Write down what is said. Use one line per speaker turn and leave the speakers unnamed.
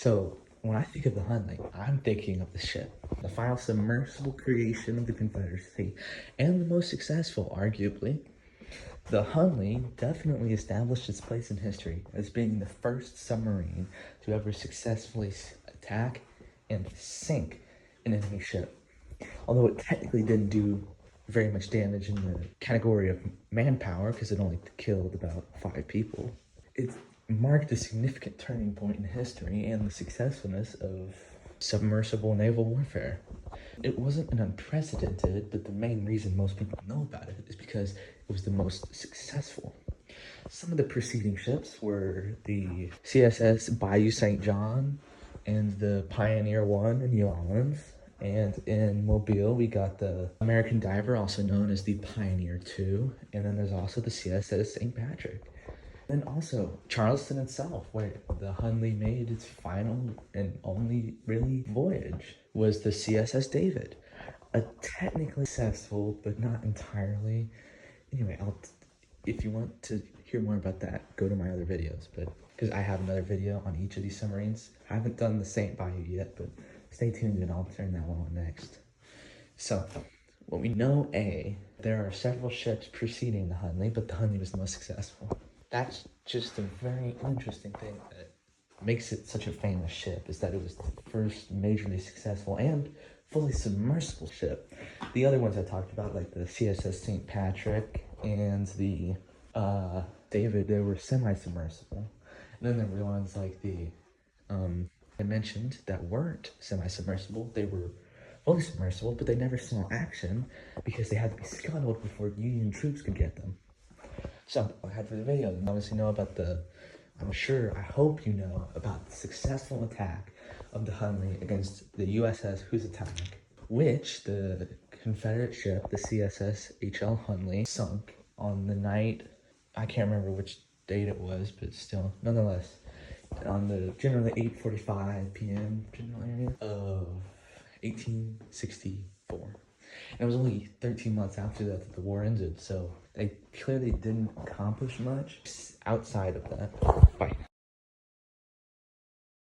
So, when I think of the Hunley, I'm thinking of the ship, the final submersible creation of the Confederacy, and the most successful, arguably. The Hunley definitely established its place in history as being the first submarine to ever successfully attack and sink an enemy ship. Although it technically didn't do very much damage in the category of manpower because it only killed about 5 people. It marked a significant turning point in history and the successfulness of submersible naval warfare. It wasn't an unprecedented, but the main reason most people know about it is because it was the most successful. Some of the preceding ships were the CSS Bayou St. John and the Pioneer 1 in New Orleans. And in Mobile, we got the American Diver, also known as the Pioneer 2. And then there's also the CSS St. Patrick. And also Charleston itself, where the Hunley made its final and only really voyage, was the CSS David. A technically successful, but not entirely. Anyway, if you want to hear more about that, go to my other videos, but because I have another video on each of these submarines. I haven't done the St. Bayou yet, but stay tuned and I'll turn that one on next. So, what we know, there are several ships preceding the Hunley, but the Hunley was the most successful. That's just a very interesting thing that makes it such a famous ship, is that it was the first majorly successful and fully submersible ship. The other ones I talked about, like the CSS St. Patrick and the David, they were semi-submersible. And then there were ones like the I mentioned that weren't semi-submersible. They were fully submersible, but they never saw action because they had to be scuttled before Union troops could get them. So, I had for the video, you obviously know about I hope you know about the successful attack of the Hunley against the USS Housatonic, which the Confederate ship, the CSS HL Hunley, sunk on the night, I can't remember which date it was, but still, nonetheless, on the generally 8:45 p.m. general area of 1864. And it was only 13 months after that the war ended, so they clearly didn't accomplish much outside of that. Bye.